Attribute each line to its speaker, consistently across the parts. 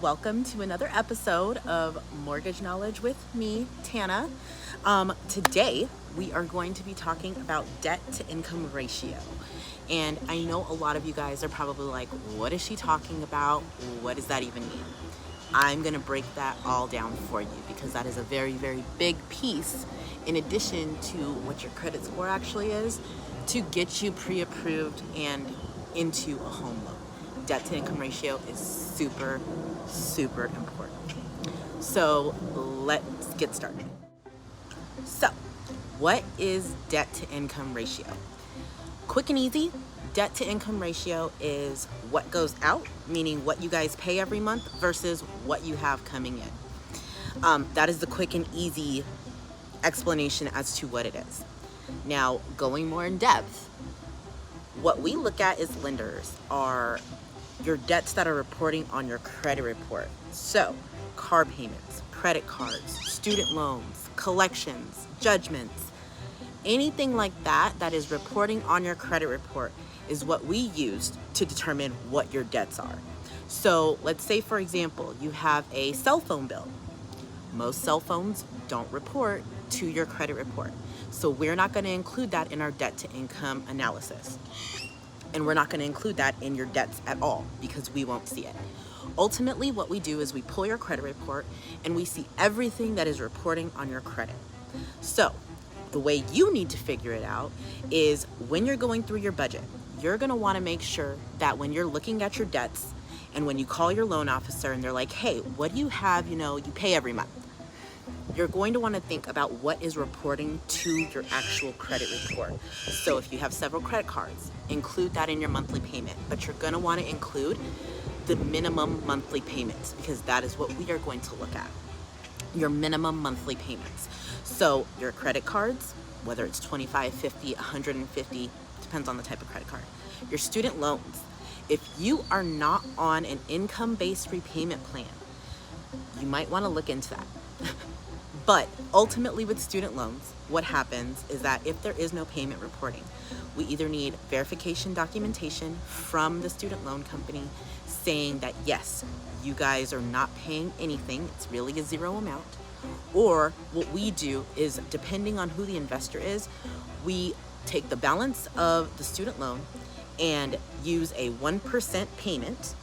Speaker 1: Welcome to another episode of Mortgage Knowledge with me, Tana. Today, we are going to be talking about debt to income ratio. And I know a lot of you guys are probably like, what is she talking about? What does that even mean? I'm going to break that all down for you because that is a very, very big piece in addition to what your credit score actually is to get you pre-approved and into a home loan. Debt to income ratio is super, super important. So let's get started. So, what is debt to income ratio? Quick and easy, debt to income ratio is what goes out, meaning what you guys pay every month versus what you have coming in. That is the quick and easy explanation as to what it is. Now, going more in depth, what we look at as lenders are your debts that are reporting on your credit report. So, car payments, credit cards, student loans, collections, judgments, anything like that that is reporting on your credit report is what we use to determine what your debts are. So, let's say, for example, you have a cell phone bill. Most cell phones don't report to your credit report. So, we're not going to include that in our debt to income analysis. And we're not going to include that in your debts at all because we won't see it. Ultimately, what we do is we pull your credit report and we see everything that is reporting on your credit. So the way you need to figure it out is when you're going through your budget, you're going to want to make sure that when you're looking at your debts and when you call your loan officer and they're like, hey, what do you have, you pay every month? You're going to want to think about what is reporting to your actual credit report. So if you have several credit cards, include that in your monthly payment, but you're going to want to include the minimum monthly payments because that is what we are going to look at. Your minimum monthly payments. So your credit cards, whether it's $25, $50, $150, depends on the type of credit card. Your student loans, if you are not on an income-based repayment plan, you might want to look into that. But ultimately with student loans, what happens is that if there is no payment reporting, we either need verification documentation from the student loan company saying that yes, you guys are not paying anything, it's really a zero amount, or what we do is, depending on who the investor is, we take the balance of the student loan and use a 1% payment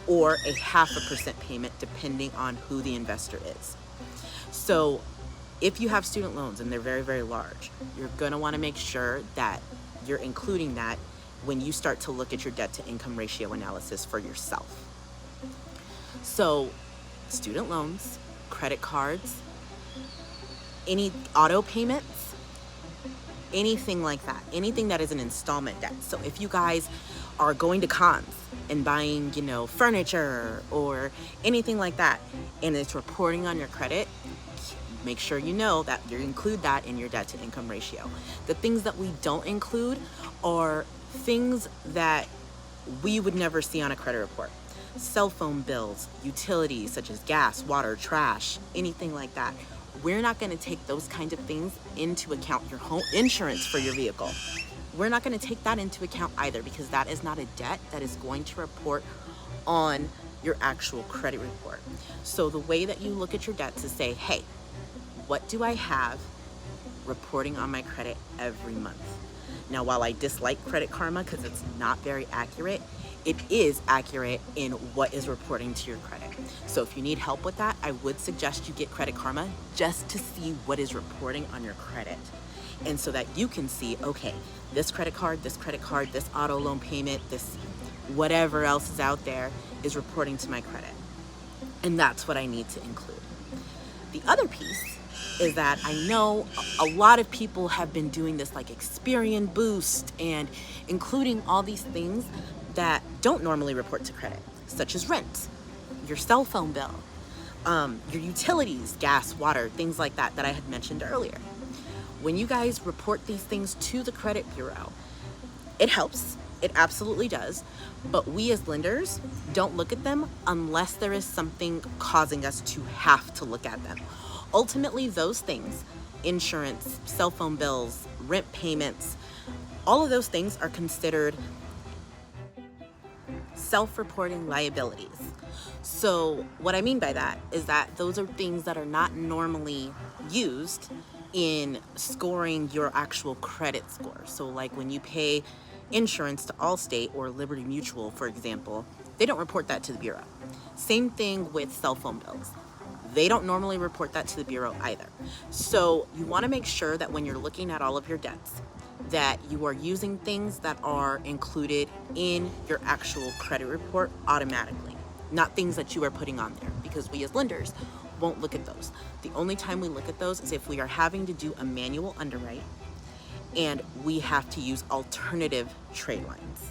Speaker 1: or a 0.5% payment depending on who the investor is. So if you have student loans and they're very, very large, you're going to want to make sure that you're including that when you start to look at your debt to income ratio analysis for yourself. So student loans, credit cards, any auto payments, anything like that, anything that is an installment debt. So if you guys are going to cons and buying, furniture or anything like that, and it's reporting on your credit, make sure you know that you include that in your debt to income ratio. The things that we don't include are things that we would never see on a credit report. Cell phone bills, utilities such as gas, water, trash, anything like that. We're not going to take those kinds of things into account. Your home insurance for your vehicle, we're not going to take that into account either because that is not a debt that is going to report on your actual credit report. So the way that you look at your debts is say, hey, what do I have reporting on my credit every month? Now, while I dislike Credit Karma because it's not very accurate, it is accurate in what is reporting to your credit. So if you need help with that, I would suggest you get Credit Karma just to see what is reporting on your credit. And so that you can see, okay, this credit card, this auto loan payment, this whatever else is out there is reporting to my credit. And that's what I need to include. The other piece is that I know a lot of people have been doing this like Experian Boost and including all these things that don't normally report to credit, such as rent, your cell phone bill, your utilities, gas, water, things like that I had mentioned earlier. When you guys report these things to the credit bureau, it helps. It absolutely does. But we as lenders don't look at them unless there is something causing us to have to look at them. Ultimately, those things, insurance, cell phone bills, rent payments, all of those things are considered self-reporting liabilities. So what I mean by that is that those are things that are not normally used in scoring your actual credit score. So like when you pay insurance to Allstate or Liberty Mutual, for example, they don't report that to the Bureau. Same thing with cell phone bills. They don't normally report that to the Bureau either. So you want to make sure that when you're looking at all of your debts, that you are using things that are included in your actual credit report automatically, not things that you are putting on there, because we as lenders won't look at those. The only time we look at those is if we are having to do a manual underwrite and we have to use alternative trade lines.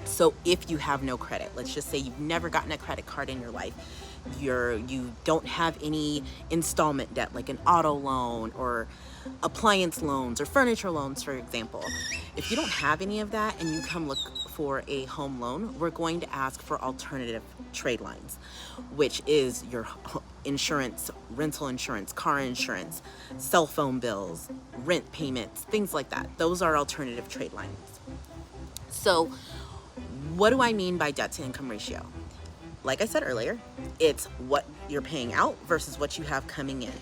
Speaker 1: So if you have no credit, let's just say you've never gotten a credit card in your life, you don't have any installment debt like an auto loan or appliance loans or furniture loans, for example. If you don't have any of that and you come look for a home loan, we're going to ask for alternative trade lines, which is your insurance, rental insurance, car insurance, cell phone bills, rent payments, things like that. Those are alternative trade lines. So what do I mean by debt to income ratio? Like I said earlier, it's what you're paying out versus what you have coming in.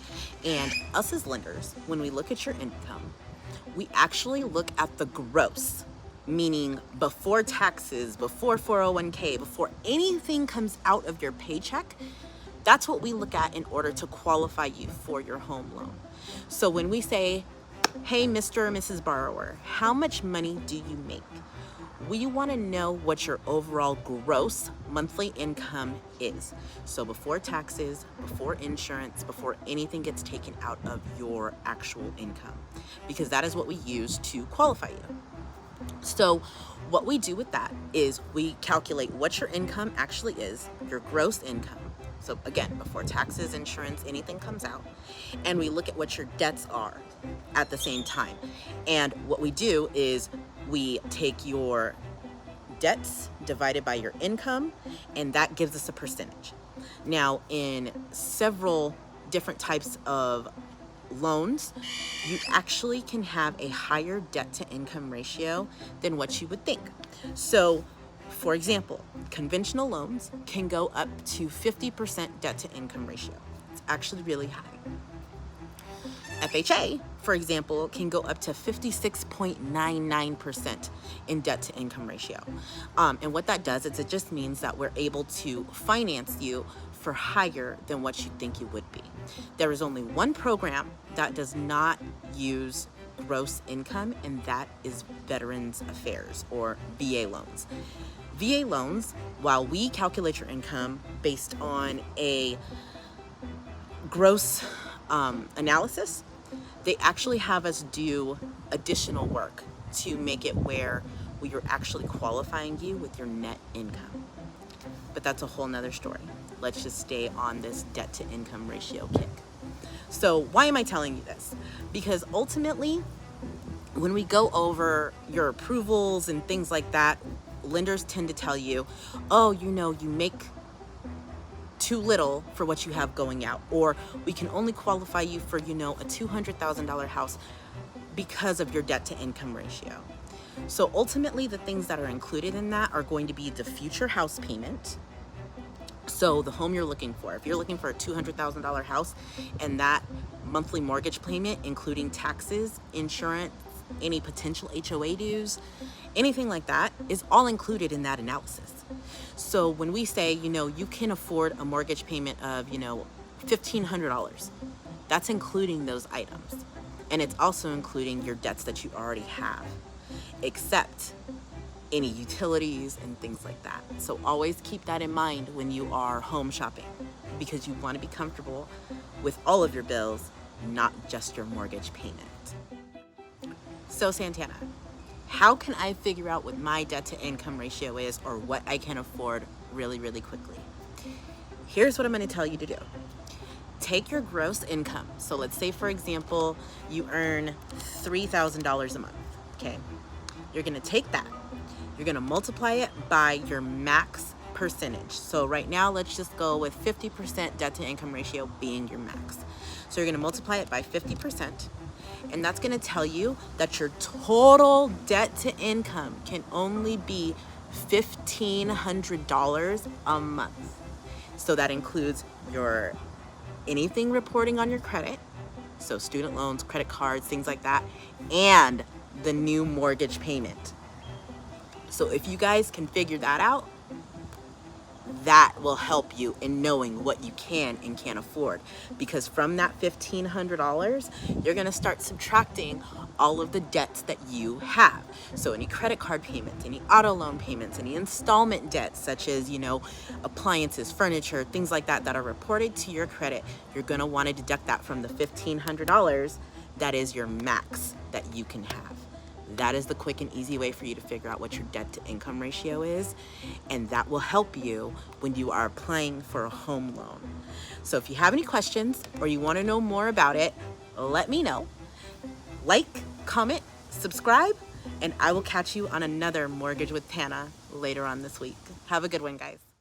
Speaker 1: And us as lenders, when we look at your income, we actually look at the gross, meaning before taxes, before 401k, before anything comes out of your paycheck. That's what we look at in order to qualify you for your home loan. So when we say, hey, Mr. or Mrs. Borrower, how much money do you make? We want to know what your overall gross monthly income is. So before taxes, before insurance, before anything gets taken out of your actual income, because that is what we use to qualify you. So what we do with that is we calculate what your income actually is, your gross income. So again, before taxes, insurance, anything comes out, and we look at what your debts are at the same time. And what we do is we take your debts divided by your income, and that gives us a percentage. Now, in several different types of loans, you actually can have a higher debt to income ratio than what you would think. So, for example, conventional loans can go up to 50% debt to income ratio. It's actually really high. FHA, for example, can go up to 56.99% in debt to income ratio. And what that does is it just means that we're able to finance you for higher than what you think you would be. There is only one program that does not use gross income, and that is Veterans Affairs, or VA loans. VA loans, while we calculate your income based on a gross analysis, they actually have us do additional work to make it where we are actually qualifying you with your net income. But that's a whole nother story. Let's just stay on this debt to income ratio kick. So why am I telling you this? Because ultimately, when we go over your approvals and things like that, lenders tend to tell you, oh, you make too little for what you have going out, or we can only qualify you for, a $200,000 house because of your debt to income ratio. So ultimately, the things that are included in that are going to be the future house payment. So the home you're looking for, if you're looking for a $200,000 house and that monthly mortgage payment, including taxes, insurance, any potential HOA dues, anything like that, is all included in that analysis. So when we say, you can afford a mortgage payment of, $1,500, that's including those items. And it's also including your debts that you already have, except any utilities and things like that. So always keep that in mind when you are home shopping, because you want to be comfortable with all of your bills, not just your mortgage payment. So Santana, how can I figure out what my debt to income ratio is, or what I can afford really, really quickly? Here's what I'm going to tell you to do. Take your gross income. So let's say, for example, you earn $3,000 a month, okay? You're going to take that. You're going to multiply it by your max percentage. So right now, let's just go with 50% debt to income ratio being your max. So you're going to multiply it by 50%. And that's going to tell you that your total debt to income can only be $1,500 a month. So that includes your anything reporting on your credit, so student loans, credit cards, things like that, and the new mortgage payment. So if you guys can figure that out, that will help you in knowing what you can and can't afford. Because from that $1,500, you're gonna start subtracting all of the debts that you have. So any credit card payments, any auto loan payments, any installment debts, such as, appliances, furniture, things like that, that are reported to your credit, you're gonna wanna deduct that from the $1,500. That is your max that you can have. That is the quick and easy way for you to figure out what your debt to income ratio is, and that will help you when you are applying for a home loan. So if you have any questions or you want to know more about it, let me know. Like, comment, subscribe, and I will catch you on another Mortgage with Tana later on this week. Have a good one, guys.